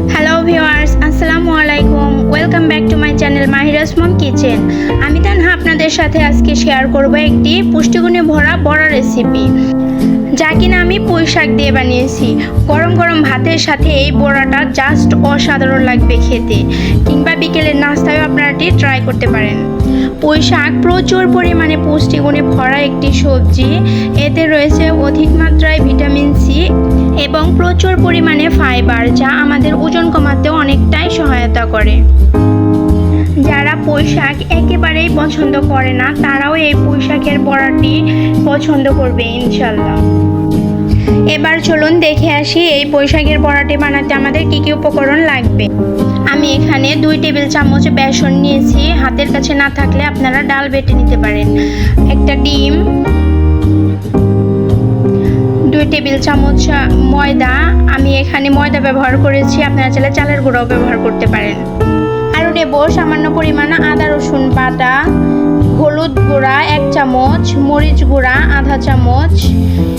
Hello viewers, আসসালামু আলাইকুম। Welcome back to my channel mahira'smomkitchen। আমি তানহা আপনাদের সাথে আজকে শেয়ার করব একটি পুষ্টিগুণে ভরা বড়া রেসিপি, যা কিনা আমি পুঁই শাক দিয়ে বানিয়েছি। গরম গরম ভাতের সাথে এই বড়াটা জাস্ট অসাধারণ লাগবে খেতে, কিংবা বিকেলের নাস্তায়ও আপনারা এটি ট্রাই করতে পারেন। পুঁই শাক প্রচুর পরিমাণে পুষ্টিগুণে ভরা একটি সবজি। এতে রয়েছে অধিক মাত্রায় ভিটামিন সি এবং প্রচুর পরিমাণে ফাইবার, যা আমাদের ওজন কমাতেও অনেকটাই সহায়তা করে। যারা পুঁই শাক একেবারেই পছন্দ করে না, তারাও এই পুঁই শাকের বড়াটি পছন্দ করবে ইনশাল্লাহ। এবার চলুন দেখে আসি এই পুঁই শাকের বড়াটি বানাতে আমাদের কি কি উপকরণ লাগবে। আমি এখানে 2 টেবিল চামচ বেসন নিয়েছি। হাতের কাছে না থাকলে আপনারা ডাল বেটে নিতে পারেন। একটা ডিম, 2 টেবিল চামচ ময়দা। আমি এখানে ময়দা ব্যবহার করেছি, আপনারা চাইলে চালের গুঁড়াও ব্যবহার করতে পারেন। আরও নেব সামান্য পরিমাণ আদা রসুন বাটা, হলুদ গুঁড়া 1 চামচ, মরিচ গুঁড়া আধা চামচ,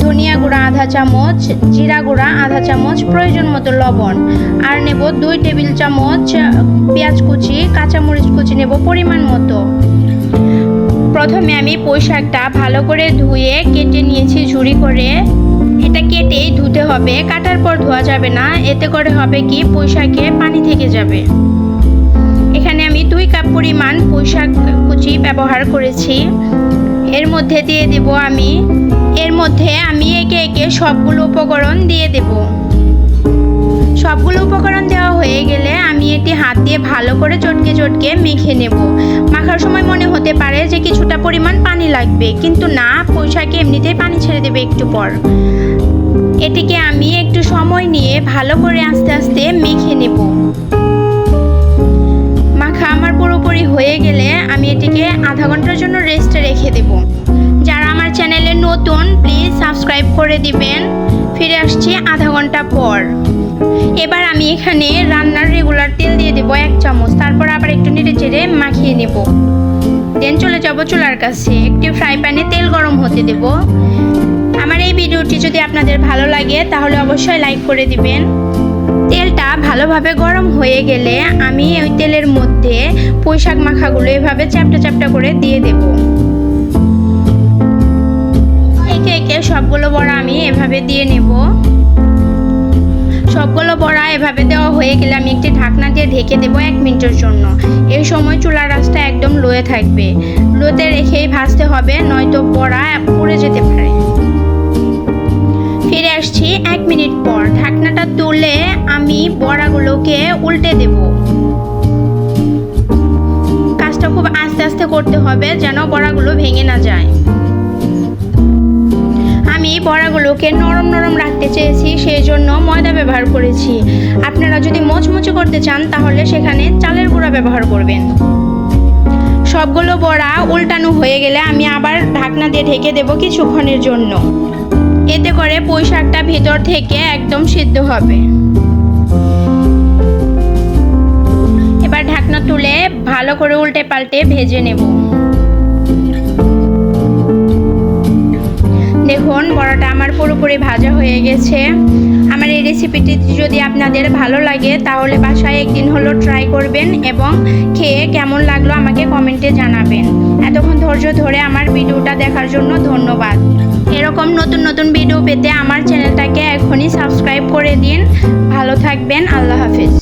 ধনিয়া গুঁড়া আধা চামচ, জিরা গুঁড়া আধা চামচ, প্রয়োজন মতো লবণ। আর নেব 2 টেবিল চামচ পেঁয়াজ কুচি, কাঁচামরিচ কুচি নেব পরিমাণ মতো। প্রথমে আমি পুঁই শাকটা ভালো করে ধুয়ে কেটে নিয়েছি ঝুরি করে। এটা কেটেই ধুতে হবে, কাটার পর ধোয়া যাবে না, এতে করে হবে কি পুঁই শাকে পানি থেকে যাবে। এখানে আমি 2 কাপ পরিমাণ পুঁই শাক কুচি ব্যবহার করেছি। এর মধ্যে আমি একে একে সবগুলো উপকরণ দিয়ে দেব। সবগুলো উপকরণ দেওয়া হয়ে গেলে আমি এটি হাত দিয়ে ভালো করে চটকে মেখে নেব। মাখার সময় মনে হতে পারে যে কিছুটা পরিমাণ পানি লাগবে, কিন্তু না, পুঁই শাকে এমনিতেই পানি ছেড়ে দেবে একটু পর। এটিকে আমি একটু সময় নিয়ে ভালো করে আস্তে আস্তে মেখে নেব। মাখা আমার পুরোপুরি হয়ে গেলে আমি এটিকে আধা ঘন্টার জন্য রেস্টে রেখে দেব। যারা আমার চ্যানেলে নতুন, প্লিজ সাবস্ক্রাইব করে দিবেন। ফিরে আসছি আধা ঘন্টা পর। এবার আমি এখানে রান্নার রেগুলার তেল দিয়ে দেবো 1 চামচ। তারপর আবার একটু নেড়ে চেড়ে মাখিয়ে নেব। দেন চলে যাব চুলার কাছে। একটি ফ্রাই প্যানে তেল গরম হতে দেব। আমার এই ভিডিওটি যদি আপনাদের ভালো লাগে তাহলে অবশ্যই লাইক করে দিবেন। তেলটা ভালোভাবে গরম হয়ে গেলে আমি ওই তেলের মধ্যে পুঁই শাক মাখাগুলো এভাবে চ্যাপটা চ্যাপটা করে দিয়ে দেব। একে একে সবগুলো বড়া আমি এভাবে দিয়ে নেব। সবগুলো বড়া এভাবে দেওয়া হয়ে গেলে আমি একটি ঢাকনা দিয়ে ঢেকে দেবো 1 মিনিটের জন্য। এই সময় চুলার আঁচটা একদম লোয়ে থাকবে। লোতে রেখেই ভাজতে হবে, নয়তো বড়া পুড়ে যেতে পারে। ফিরে আসছি 1 মিনিট পর। ঢাকনাটা তুলে আমি বড়াগুলোকে উল্টে দেব। কাজটা খুব আস্তে আস্তে করতে হবে, যেন বড়াগুলো ভেঙে না যায়। আমি বড়াগুলোকে নরম নরম রাখতে চেয়েছি, সেই জন্য ময়দা ব্যবহার করেছি। আপনারা যদি মচমচে করতে চান তাহলে সেখানে চালের গুঁড়া ব্যবহার করবেন। সবগুলো বড়া উল্টানো হয়ে গেলে আমি আবার ঢাকনা দিয়ে ঢেকে দেব কিছুক্ষণের জন্য। এতে করে পুঁই শাকটা ভিতর থেকে একদম সিদ্ধ হবে। এবার ঢাকনা তুলে ভালো করে উল্টে পাল্টে ভেজে নেব। দেখুন বড়াটা আমার পুরোপুরি ভাজা হয়ে গেছে। আমার এই রেসিপিটি যদি আপনাদের ভালো লাগে তাহলে বাসায় একদিন হলো ট্রাই করবেন এবং খেয়ে কেমন লাগলো আমাকে কমেন্টে জানাবেন। এতক্ষণ ধৈর্য ধরে আমার ভিডিওটা দেখার জন্য ধন্যবাদ। এরকম নতুন নতুন ভিডিও পেতে আমার চ্যানেলটাকে এখনই সাবস্ক্রাইব করে দিন। ভালো থাকবেন, আল্লাহ হাফেজ।